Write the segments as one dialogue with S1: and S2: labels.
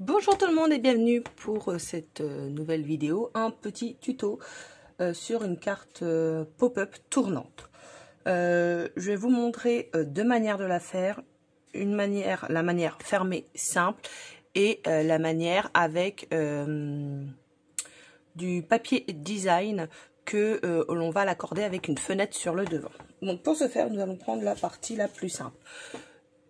S1: Bonjour tout le monde et bienvenue pour cette nouvelle vidéo, un petit tuto sur une carte pop-up tournante. Je vais vous montrer deux manières de la faire, la manière fermée simple et la manière avec du papier design que l'on va l'accorder avec une fenêtre sur le devant. Donc pour ce faire, nous allons prendre la partie la plus simple.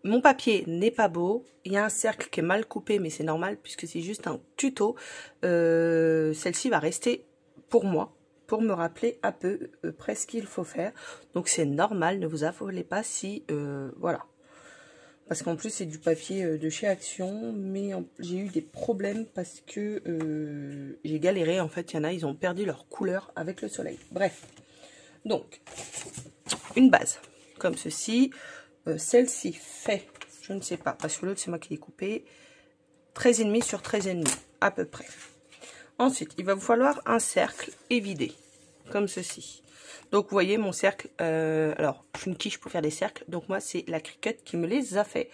S1: Mon papier n'est pas beau, il y a un cercle qui est mal coupé, mais c'est normal puisque c'est juste un tuto. Celle-ci va rester pour moi, pour me rappeler à peu près ce qu'il faut faire. Donc c'est normal, ne vous affolez pas si... voilà. Parce qu'en plus c'est du papier de chez Action, mais j'ai eu des problèmes parce que j'ai galéré. En fait, il y en a, ils ont perdu leur couleur avec le soleil. Bref, donc, une base comme ceci. Celle-ci fait, je ne sais pas, parce que l'autre c'est moi qui l'ai coupé, 13,5 sur 13,5 à peu près. Ensuite, il va vous falloir un cercle évidé, comme ceci. Donc vous voyez mon cercle, alors je suis une quiche pour faire des cercles, donc moi c'est la Cricut qui me les a fait.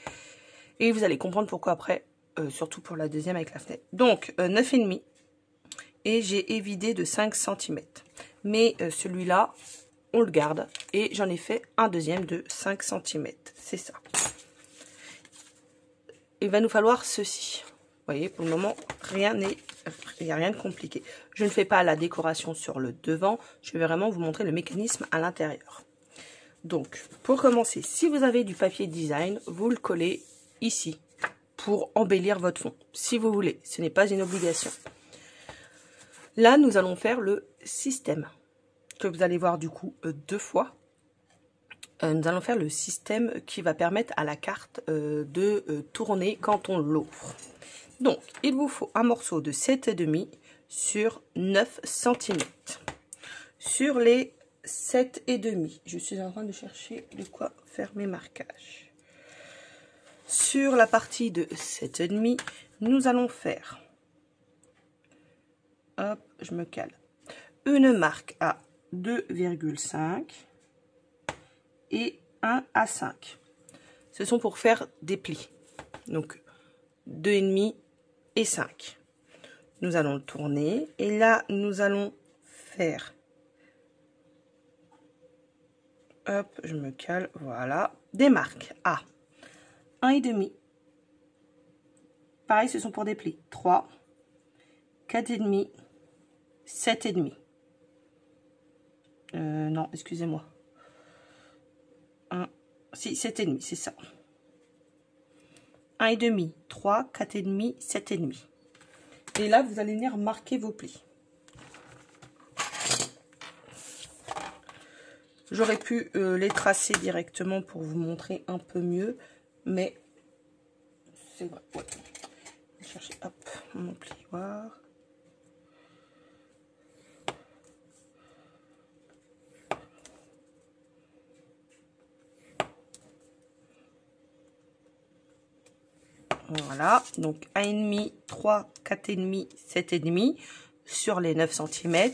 S1: Et vous allez comprendre pourquoi après, surtout pour la deuxième avec la fenêtre. Donc 9,5 et j'ai évidé de 5 cm. Mais celui-là, on le garde et j'en ai fait un deuxième de 5 cm. C'est ça. Il va nous falloir ceci. Vous voyez, pour le moment, il n'y a rien de compliqué. Je ne fais pas la décoration sur le devant. Je vais vraiment vous montrer le mécanisme à l'intérieur. Donc, pour commencer, si vous avez du papier design, vous le collez ici pour embellir votre fond. Si vous voulez, ce n'est pas une obligation. Là, nous allons faire le système que vous allez voir du coup deux fois. Nous allons faire le système qui va permettre à la carte de tourner quand on l'ouvre. Donc, il vous faut un morceau de 7,5 sur 9 cm. Sur les 7,5, je suis en train de chercher de quoi faire mes marquages. Sur la partie de 7,5, nous allons faire, hop, je me cale, une marque à 2,5 et 1 à 5. Ce sont pour faire des plis. Donc 2,5 et 5. Nous allons le tourner et là nous allons faire, hop, je me cale, voilà, des marques à 1,5. Pareil, ce sont pour des plis. 3, 4,5, 7,5. Non, excusez-moi. 7,5, c'est ça. 1,5, 3, 4,5, 7,5. Et là, vous allez venir marquer vos plis. J'aurais pu les tracer directement pour vous montrer un peu mieux, mais c'est vrai. Ouais. Je vais chercher, hop, mon plioir. Voilà, donc 1,5, 3, 4,5, 7,5 sur les 9 cm.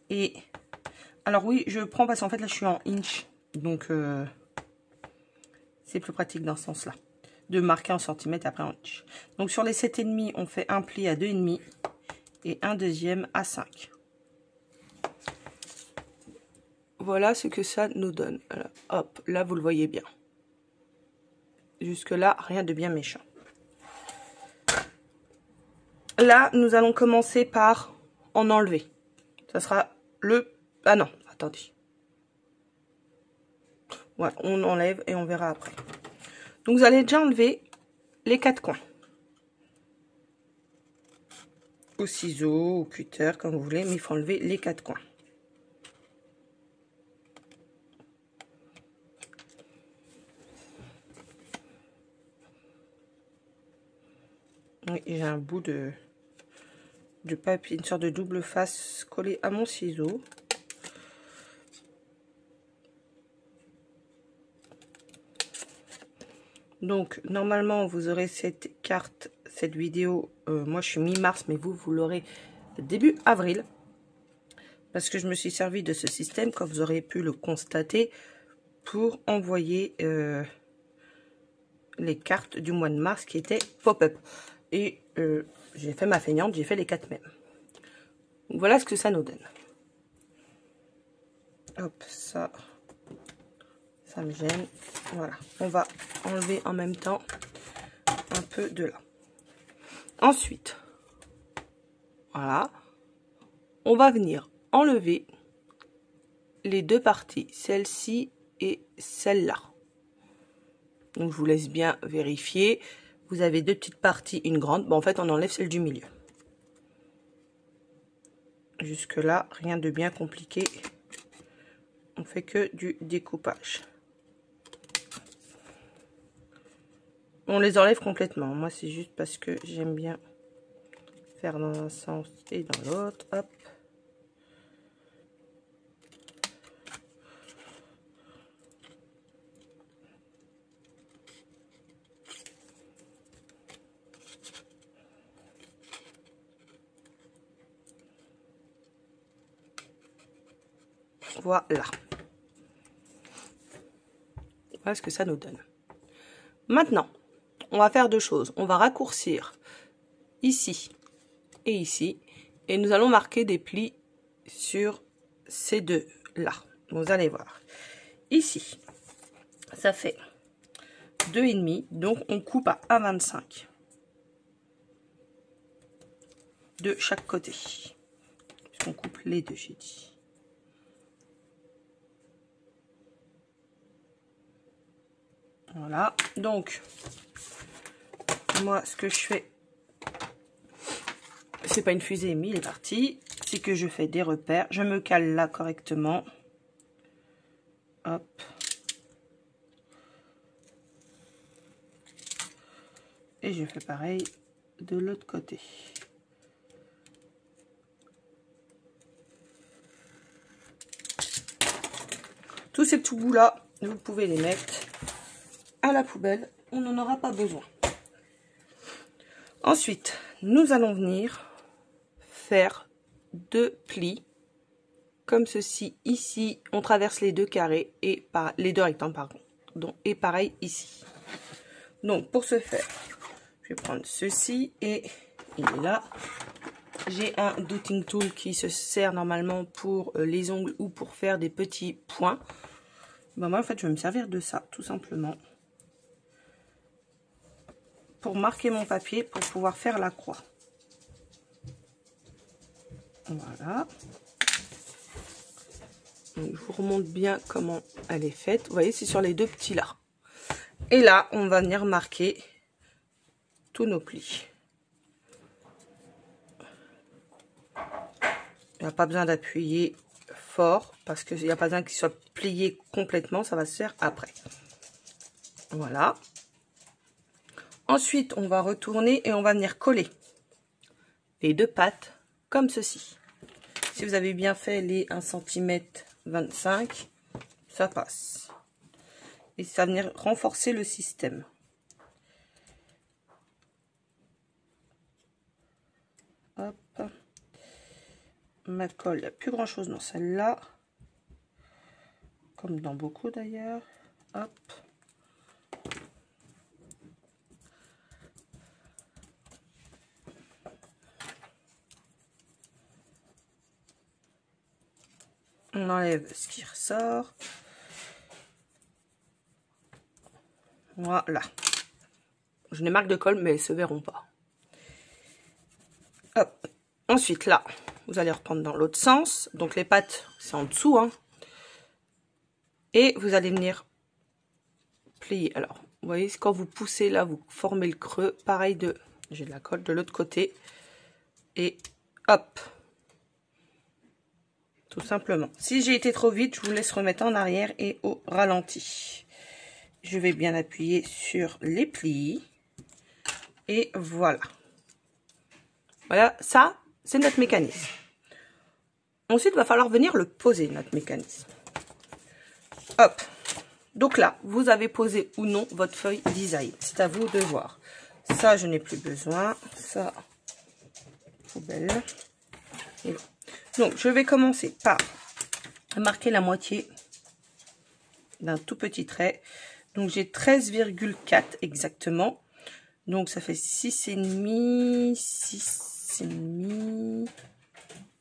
S1: Et alors oui, je prends parce qu'en fait là je suis en inch, donc c'est plus pratique dans ce sens-là, de marquer en centimètres après en inch. Donc sur les 7,5, on fait un pli à 2,5 et un deuxième à 5. Voilà ce que ça nous donne. Alors, hop, là vous le voyez bien. Jusque là, rien de bien méchant. Là, nous allons commencer par en enlever. Ça sera le... Ah non, attendez. Voilà, on enlève et on verra après. Donc, vous allez déjà enlever les 4 coins. Au ciseau, au cutter, comme vous voulez, mais il faut enlever les 4 coins. Oui, j'ai un bout de papier, une sorte de double face collée à mon ciseau. Donc, normalement, vous aurez cette carte, cette vidéo. Moi, je suis mi-mars, mais vous l'aurez début avril. Parce que je me suis servi de ce système, comme vous aurez pu le constater, pour envoyer les cartes du mois de mars qui étaient pop-up. Et j'ai fait ma feignante, j'ai fait les 4 mêmes. Donc, voilà ce que ça nous donne. Hop, ça me gêne. Voilà, on va enlever en même temps un peu de là. Ensuite, voilà, on va venir enlever les deux parties, celle-ci et celle-là. Donc je vous laisse bien vérifier. Vous avez deux petites parties, une grande. Bon, en fait, on enlève celle du milieu. Jusque là, rien de bien compliqué. On fait que du découpage. On les enlève complètement. Moi, c'est juste parce que j'aime bien faire dans un sens et dans l'autre. Hop. Voilà. Voilà ce que ça nous donne. Maintenant, on va faire deux choses. On va raccourcir ici et ici. Et nous allons marquer des plis sur ces deux-là. Vous allez voir. Ici, ça fait 2,5. Donc, on coupe à 1,25 de chaque côté. On coupe les deux, j'ai dit. Voilà, donc moi ce que je fais, c'est pas une fusée, mais il est parti, c'est que je fais des repères, je me cale là correctement, hop, et je fais pareil de l'autre côté. Tous ces petits bouts là, vous pouvez les mettre à la poubelle, on n'en aura pas besoin. Ensuite, nous allons venir faire deux plis comme ceci. Ici, on traverse les deux carrés et les deux rectangles, pardon. Donc, et pareil ici. Donc, pour ce faire, je vais prendre ceci et il est là. J'ai un dotting tool qui se sert normalement pour les ongles ou pour faire des petits points. Ben, moi, en fait, je vais me servir de ça, tout simplement, pour marquer mon papier, pour pouvoir faire la croix. Voilà. Donc, je vous remonte bien comment elle est faite. Vous voyez, c'est sur les deux petits là. Et là, on va venir marquer tous nos plis. Il n'y a pas besoin d'appuyer fort parce qu'il n'y a pas besoin qu'il soit plié complètement. Ça va se faire après. Voilà. Ensuite, on va retourner et on va venir coller les deux pattes comme ceci. Si vous avez bien fait les 1,25 cm, ça passe. Et ça va venir renforcer le système. Hop. Ma colle, il n'y a plus grand chose dans celle-là. Comme dans beaucoup d'ailleurs. Hop. On enlève ce qui ressort. Voilà. Je n'ai marque de colle, mais elles ne se verront pas. Hop. Ensuite, là, vous allez reprendre dans l'autre sens. Donc, les pattes, c'est en dessous. Hein. Et vous allez venir plier. Alors, vous voyez, quand vous poussez là, vous formez le creux. Pareil de... J'ai de la colle de l'autre côté. Et hop. Tout simplement. Si j'ai été trop vite, je vous laisse remettre en arrière et au ralenti. Je vais bien appuyer sur les plis. Et voilà. Voilà, ça, c'est notre mécanisme. Ensuite, il va falloir venir le poser, notre mécanisme. Hop. Donc là, vous avez posé ou non votre feuille design. C'est à vous de voir. Ça, je n'ai plus besoin. Ça, poubelle. Et bon. Donc, je vais commencer par marquer la moitié d'un tout petit trait. Donc, j'ai 13,4 exactement. Donc ça fait 6,5, 6,5,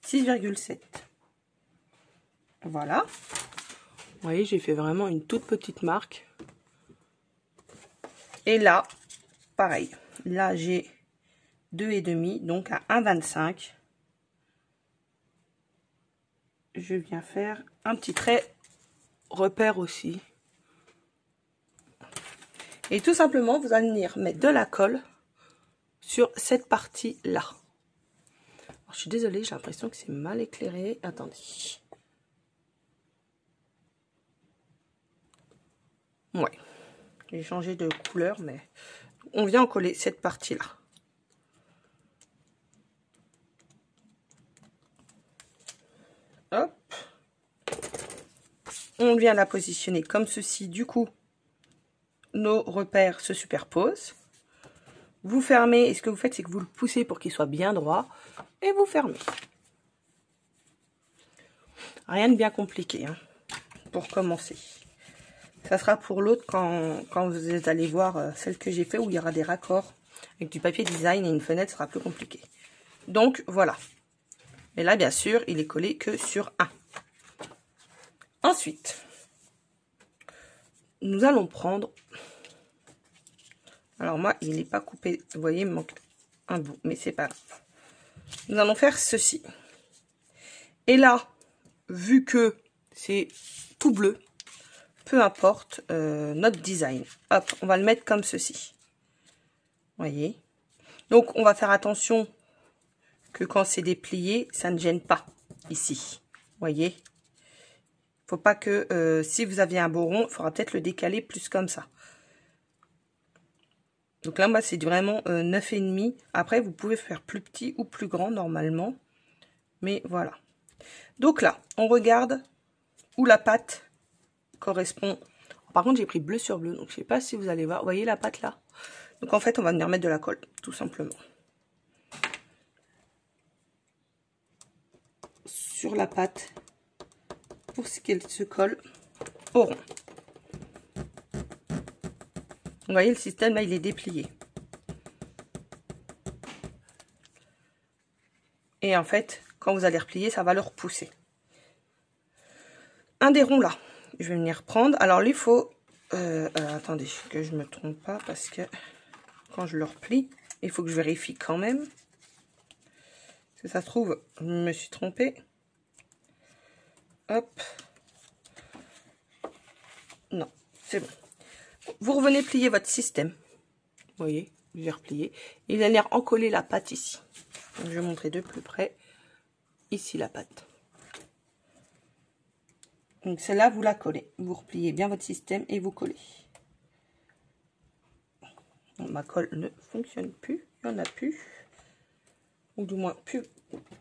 S1: 6,7. Voilà. Vous voyez, j'ai fait vraiment une toute petite marque. Et là, pareil. Là, j'ai 2,5, donc à 1,25. Je viens faire un petit trait repère aussi. Et tout simplement, vous allez venir mettre de la colle sur cette partie-là. Je suis désolée, j'ai l'impression que c'est mal éclairé. Attendez. Ouais, j'ai changé de couleur, mais on vient en coller cette partie-là. Hop. On vient la positionner comme ceci. Du coup, nos repères se superposent. Vous fermez, et ce que vous faites, c'est que vous le poussez pour qu'il soit bien droit. Et vous fermez. Rien de bien compliqué, hein, pour commencer. Ça sera pour l'autre quand vous allez voir celle que j'ai fait où il y aura des raccords avec du papier design et une fenêtre, sera plus compliqué. Donc voilà. Et là, bien sûr, il est collé que sur un. Ensuite, nous allons prendre... Alors moi, il n'est pas coupé. Vous voyez, il me manque un bout, mais c'est pas grave. Nous allons faire ceci. Et là, vu que c'est tout bleu, peu importe notre design. Hop, on va le mettre comme ceci. Voyez. Donc, on va faire attention que quand c'est déplié, ça ne gêne pas ici. Voyez. Faut pas que, si vous aviez un beau rond, il faudra peut-être le décaler plus comme ça. Donc là, moi, c'est vraiment 9,5. Après, vous pouvez faire plus petit ou plus grand normalement. Mais voilà. Donc là, on regarde où la pâte correspond. Par contre, j'ai pris bleu sur bleu, donc je sais pas si vous allez voir. Vous voyez la pâte là? Donc en fait, on va venir mettre de la colle, tout simplement. Sur la pâte, pour ce qu'elle se colle au rond. Vous voyez, le système là, il est déplié. Et en fait, quand vous allez replier, ça va le repousser. Un des ronds là, je vais venir prendre. Alors lui, il faut... attendez, que je me trompe pas, parce que quand je le replie, il faut que je vérifie quand même. Si ça se trouve, je me suis trompée. Hop. Non, c'est bon. Vous revenez plier votre système. Vous voyez, je vais replier. Il va venir encoller la pâte ici. Donc, je vais montrer de plus près. Ici, la pâte. Donc, celle-là, vous la collez. Vous repliez bien votre système et vous collez. Bon, ma colle ne fonctionne plus. Il n'y en a plus. Ou du moins, plus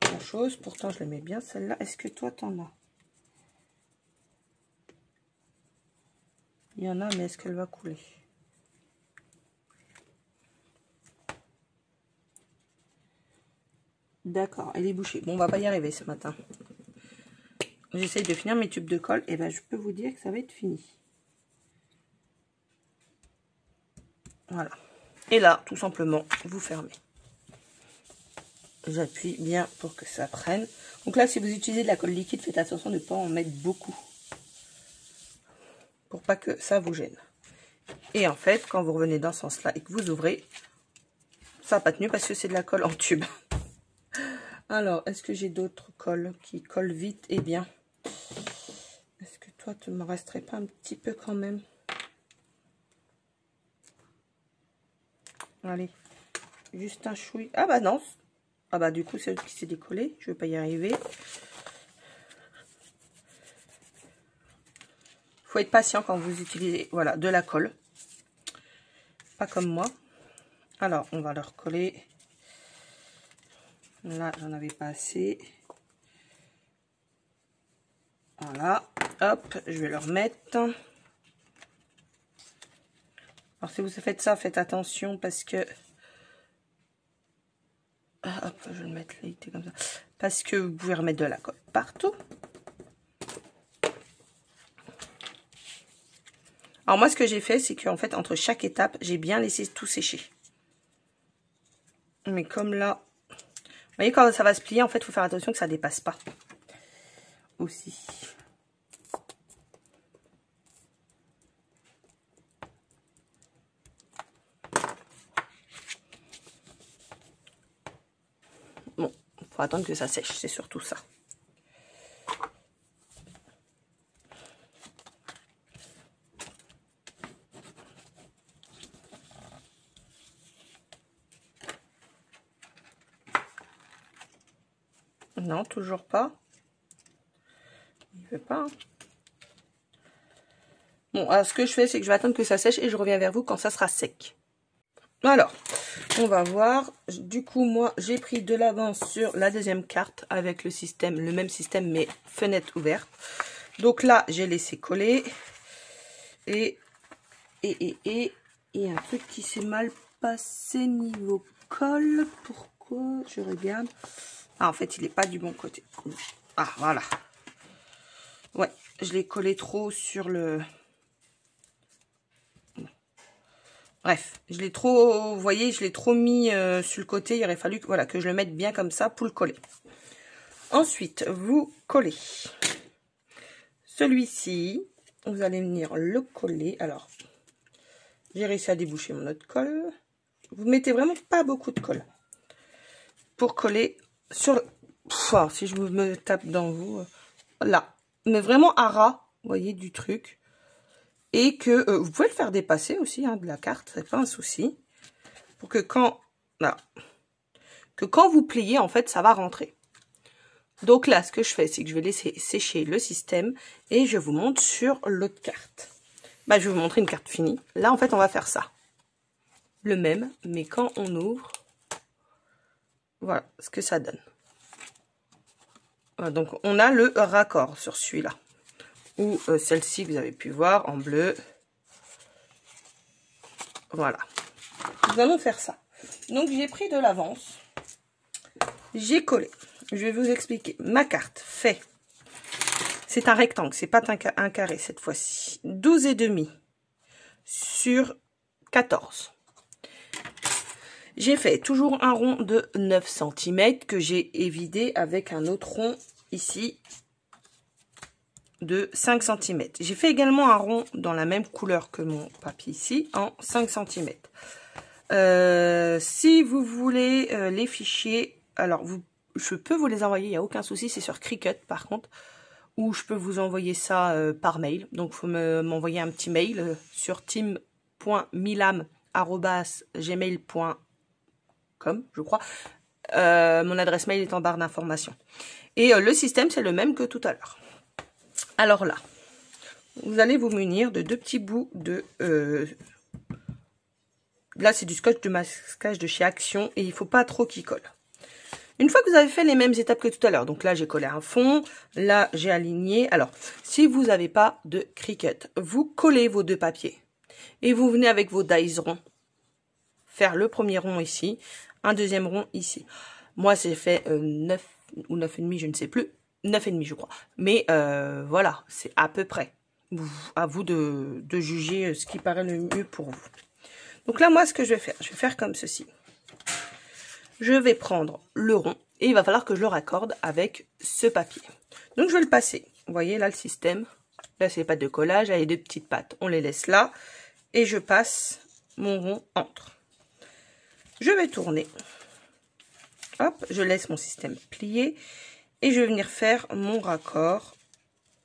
S1: grand-chose. Pourtant, je l'aimais bien, celle-là. Est-ce que toi, t'en as? Il y en a, mais est-ce qu'elle va couler? D'accord, elle est bouchée. Bon, on va pas y arriver ce matin. J'essaye de finir mes tubes de colle. Et ben, je peux vous dire que ça va être fini. Voilà. Et là, tout simplement, vous fermez. J'appuie bien pour que ça prenne. Donc là, si vous utilisez de la colle liquide, faites attention de ne pas en mettre beaucoup. Pour pas que ça vous gêne. Et en fait, quand vous revenez dans ce sens-là et que vous ouvrez, ça n'a pas tenu parce que c'est de la colle en tube. Alors, est-ce que j'ai d'autres colles qui collent vite et bien? Est-ce que toi, tu me resterais pas un petit peu quand même? Allez, juste un chouï. Ah bah non. Ah bah du coup, c'est qui s'est décollé. Je vais pas y arriver. Faut être patient quand vous utilisez, voilà, de la colle. Pas comme moi. Alors, on va le recoller. Là, j'en avais pas assez. Voilà. Hop, je vais le remettre. Alors, si vous faites ça, faites attention parce que... Hop, je vais le mettre là, comme ça. Parce que vous pouvez remettre de la colle partout. Alors, moi, ce que j'ai fait, c'est qu'en fait, entre chaque étape, j'ai bien laissé tout sécher. Mais comme là, vous voyez quand ça va se plier, en fait, il faut faire attention que ça ne dépasse pas. Aussi. Bon, il faut attendre que ça sèche, c'est surtout ça. Non, toujours pas. Il ne veut pas. Hein. Bon, alors ce que je fais, c'est que je vais attendre que ça sèche et je reviens vers vous quand ça sera sec. Alors, on va voir. Du coup, moi, j'ai pris de l'avance sur la deuxième carte avec le système, le même système, mais fenêtre ouverte. Donc là, j'ai laissé coller. Et un truc qui s'est mal passé niveau colle. Pourquoi? Je regarde. Ah, en fait, il n'est pas du bon côté. Ah, voilà. Ouais, je l'ai collé trop sur le... Bref, je l'ai trop... Vous voyez, je l'ai trop mis sur le côté. Il aurait fallu voilà, que je le mette bien comme ça pour le coller. Ensuite, vous collez. Celui-ci, vous allez venir le coller. Alors, j'ai réussi à déboucher mon autre colle. Vous mettez vraiment pas beaucoup de colle. Pour coller sur le... Pff, si je me tape dans vous... là. Mais vraiment à ras, vous voyez, du truc. Et que vous pouvez le faire dépasser aussi, hein, de la carte, c'est pas un souci. Pour que quand... Voilà. Que quand vous pliez, en fait, ça va rentrer. Donc là, ce que je fais, c'est que je vais laisser sécher le système. Et je vous montre sur l'autre carte. Bah, je vais vous montrer une carte finie. Là, en fait, on va faire ça. Le même, mais quand on ouvre... Voilà ce que ça donne. Donc, on a le raccord sur celui-là. Ou celle-ci que vous avez pu voir en bleu. Voilà. Nous allons faire ça. Donc, j'ai pris de l'avance. J'ai collé. Je vais vous expliquer. Ma carte fait... C'est un rectangle, c'est pas un carré cette fois-ci. 12,5 sur 14. J'ai fait toujours un rond de 9 cm que j'ai évidé avec un autre rond ici de 5 cm. J'ai fait également un rond dans la même couleur que mon papier ici en 5 cm. Si vous voulez les fichiers, alors je peux vous les envoyer, il n'y a aucun souci, c'est sur Cricut par contre, ou je peux vous envoyer ça par mail. Donc il faut m'envoyer un petit mail sur team.milam@gmail.com, je crois. Mon adresse mail est en barre d'information. Et le système, c'est le même que tout à l'heure. Alors là, vous allez vous munir de deux petits bouts de... là, c'est du scotch de masquage de chez Action et il ne faut pas trop qu'il colle. Une fois que vous avez fait les mêmes étapes que tout à l'heure, donc là, j'ai collé un fond, là, j'ai aligné. Alors, si vous n'avez pas de Cricut, vous collez vos deux papiers et vous venez avec vos dies ronds faire le premier rond ici, un deuxième rond ici. Moi, j'ai fait 9 ou 9,5, je ne sais plus. 9,5 je crois. Mais voilà, c'est à peu près. À vous de juger ce qui paraît le mieux pour vous. Donc là, moi, ce que je vais faire comme ceci. Je vais prendre le rond et il va falloir que je le raccorde avec ce papier. Donc, je vais le passer. Vous voyez, là, le système. Là, c'est les pattes de collage. Là, les deux petites pattes. On les laisse là. Et je passe mon rond entre. Je vais tourner. Hop, je laisse mon système plier. Et je vais venir faire mon raccord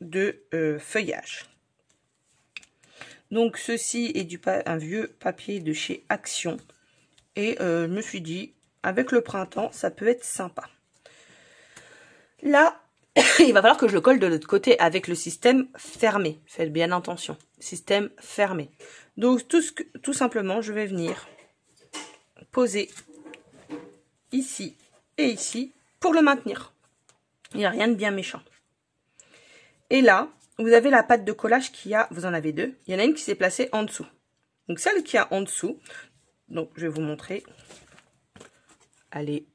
S1: de feuillage. Donc, ceci est un vieux papier de chez Action. Et je me suis dit, avec le printemps, ça peut être sympa. Là, il va falloir que je le colle de l'autre côté avec le système fermé. Faites bien attention. Système fermé. Donc, tout simplement, je vais venir poser ici et ici pour le maintenir. Il n'y a rien de bien méchant. Et là, vous avez la patte de collage qui a, vous en avez deux. Il y en a une qui s'est placée en dessous. Donc, celle qui a en dessous, donc je vais vous montrer. Elle est,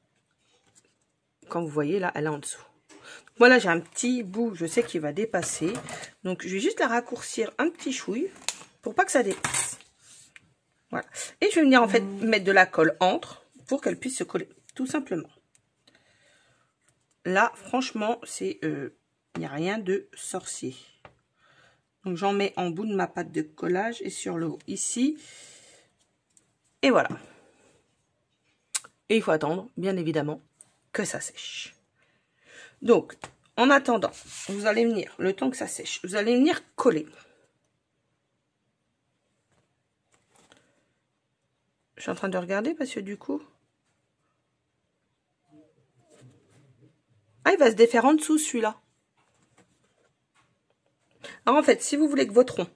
S1: comme vous voyez là, elle est en dessous. Voilà, j'ai un petit bout, je sais qu'il va dépasser. Donc, je vais juste la raccourcir un petit chouille pour pas que ça dépasse. Voilà. Et je vais venir en fait mettre de la colle entre pour qu'elle puisse se coller, tout simplement. Là, franchement, c'est il n'y a rien de sorcier. Donc, j'en mets en bout de ma pâte de collage et sur le haut, ici. Et voilà. Et il faut attendre, bien évidemment, que ça sèche. Donc, en attendant, vous allez venir, le temps que ça sèche, vous allez venir coller. Je suis en train de regarder parce que du coup... Ah, il va se défaire en dessous, celui-là. Alors, en fait, si vous voulez que votre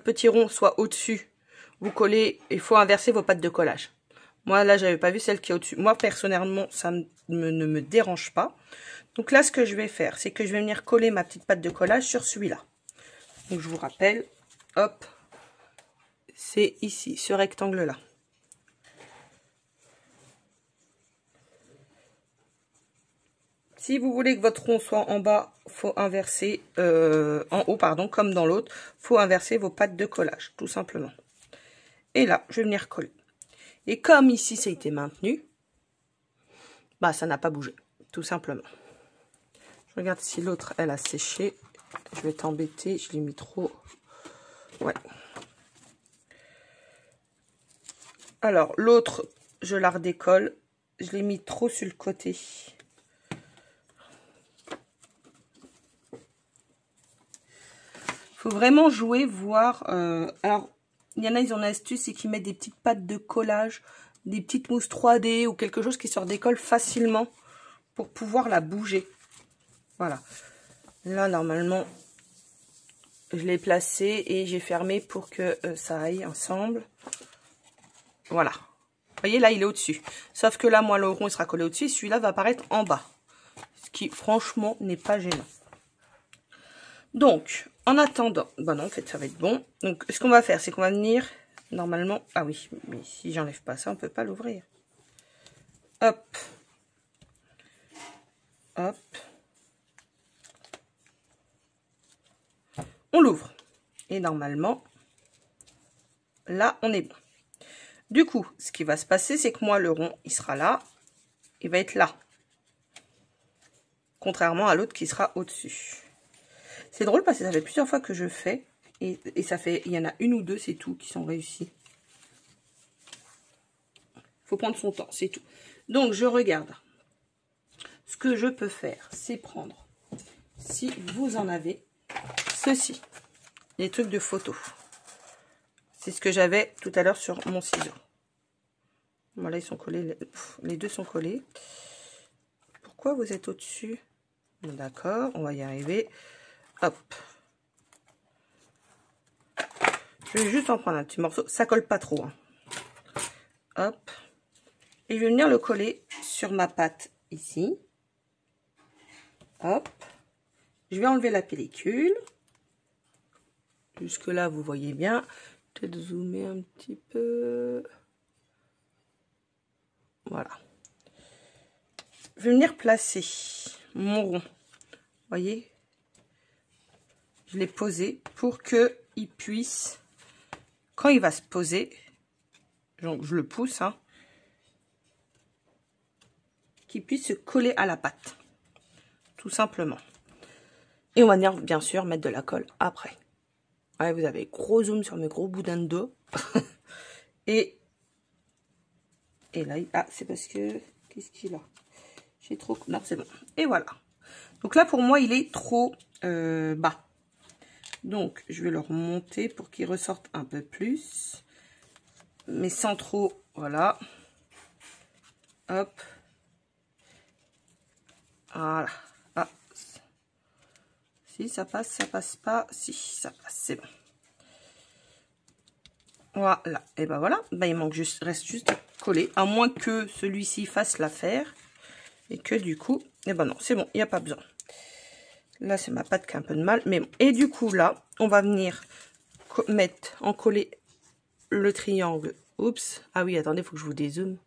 S1: petit rond soit au-dessus, vous collez, il faut inverser vos pâtes de collage. Moi, là, j'avais pas vu celle qui est au-dessus. Moi, personnellement, ça ne me dérange pas. Donc là, ce que je vais faire, c'est que je vais venir coller ma petite pâte de collage sur celui-là. Donc, je vous rappelle, hop, c'est ici, ce rectangle-là. Si vous voulez que votre rond soit en bas, faut inverser, en haut, pardon, comme dans l'autre, faut inverser vos pâtes de collage, tout simplement. Et là, je vais venir coller. Et comme ici, ça a été maintenu, bah, ça n'a pas bougé, tout simplement. Je regarde si l'autre, elle a séché. Je vais t'embêter, je l'ai mis trop. Ouais. Alors, l'autre, je la redécolle. Je l'ai mis trop sur le côté. Faut vraiment jouer, voir. Alors, il y en a, ils ont une astuce, c'est qu'ils mettent des petites pâtes de collage, des petites mousses 3D ou quelque chose qui se redécolle facilement pour pouvoir la bouger. Voilà. Là, normalement, je l'ai placé et j'ai fermé pour que ça aille ensemble. Voilà. Vous voyez, là, il est au-dessus. Sauf que là, moi, le rond, il sera collé au-dessus. Celui-là va apparaître en bas. Ce qui, franchement, n'est pas gênant. Donc, en attendant... Bah non, en fait, ça va être bon. Donc, ce qu'on va faire, c'est qu'on va venir... Normalement... Ah oui, mais si j'enlève pas ça, on peut pas l'ouvrir. Hop. Hop. On l'ouvre. Et normalement, là, on est bon. Du coup, ce qui va se passer, c'est que moi, le rond, il sera là. Il va être là. Contrairement à l'autre qui sera au-dessus. C'est drôle parce que ça fait plusieurs fois que je fais. Et ça fait, il y en a une ou deux, c'est tout, qui sont réussis. Faut prendre son temps, c'est tout. Donc, je regarde. Ce que je peux faire, c'est prendre, si vous en avez, ceci. Les trucs de photo. C'est ce que j'avais tout à l'heure sur mon ciseau. Voilà, ils sont collés. Les deux sont collés. Pourquoi vous êtes au-dessus? D'accord, on va y arriver. Hop. Je vais juste en prendre un petit morceau. Ça colle pas trop. Hein. Hop. Et je vais venir le coller sur ma pâte ici. Hop. Je vais enlever la pellicule. Jusque là, vous voyez bien. Peut-être zoomer un petit peu. Voilà. Je vais venir placer mon rond. Vous voyez? Je l'ai posé pour qu'il puisse, quand il va se poser, donc je le pousse, hein, qu'il puisse se coller à la pâte. Tout simplement. Et on va venir, bien sûr, mettre de la colle après. Ouais, vous avez gros zoom sur mes gros boudins de dos. et là, ah, c'est parce que... Qu'est-ce qu'il a? J'ai trop... Non, c'est bon. Et voilà. Donc là, pour moi, il est trop bas. Donc, je vais le remonter pour qu'il ressorte un peu plus. Mais sans trop... Voilà. Hop. Voilà. Ah. Si, ça passe pas. Si, ça passe, c'est bon. Voilà. Et ben voilà. Ben, il manque juste, reste juste à coller. À moins que celui-ci fasse l'affaire. Et que du coup... Eh ben non, c'est bon, il n'y a pas besoin. Là, c'est ma pâte qui a un peu de mal. Mais bon. Et du coup, là, on va venir coller le triangle. Oups. Ah oui, attendez, il faut que je vous dézoome.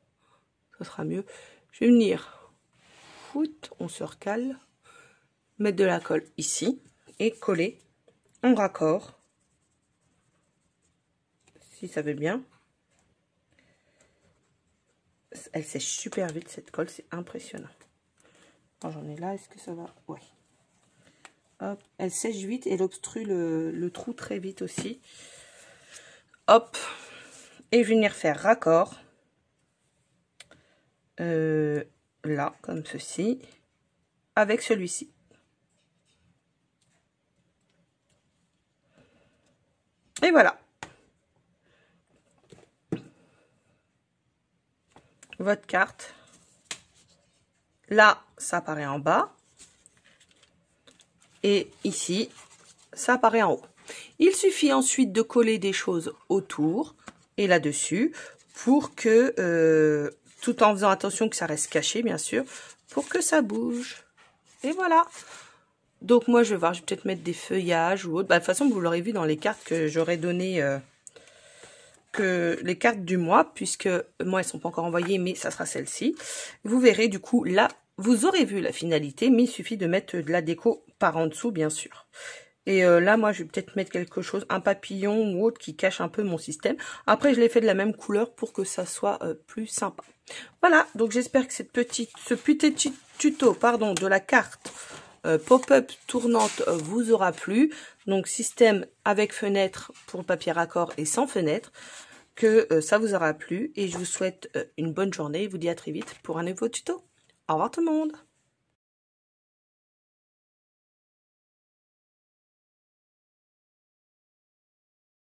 S1: Ça sera mieux. Je vais venir. On se recale. Mettre de la colle ici. Et coller en raccord. Si ça veut bien. Elle sèche super vite cette colle, c'est impressionnant. J'en ai là, est-ce que ça va? Ouais. Hop, elle sèche vite et elle obstrue le trou très vite aussi. Hop, et venir faire raccord. Là, comme ceci, avec celui-ci. Et voilà. Votre carte. Là, ça apparaît en bas. Et ici, ça apparaît en haut. Il suffit ensuite de coller des choses autour et là-dessus pour que, tout en faisant attention que ça reste caché, bien sûr, pour que ça bouge. Et voilà. Donc moi, je vais voir, je vais peut-être mettre des feuillages ou autre. Bah, de toute façon, vous l'aurez vu dans les cartes que j'aurais donné, que les cartes du mois, puisque moi, elles sont pas encore envoyées, mais ça sera celle-ci. Vous verrez, du coup, là, vous aurez vu la finalité, mais il suffit de mettre de la déco par en dessous, bien sûr. Et là, moi, je vais peut-être mettre quelque chose, un papillon ou autre qui cache un peu mon système. Après, je l'ai fait de la même couleur pour que ça soit plus sympa. Voilà, donc j'espère que ce petit tuto de la carte pop-up tournante vous aura plu. Donc, système avec fenêtre pour le papier raccord et sans fenêtre. Que ça vous aura plu. Et je vous souhaite une bonne journée. Je vous dis à très vite pour un nouveau tuto. Au revoir tout le monde.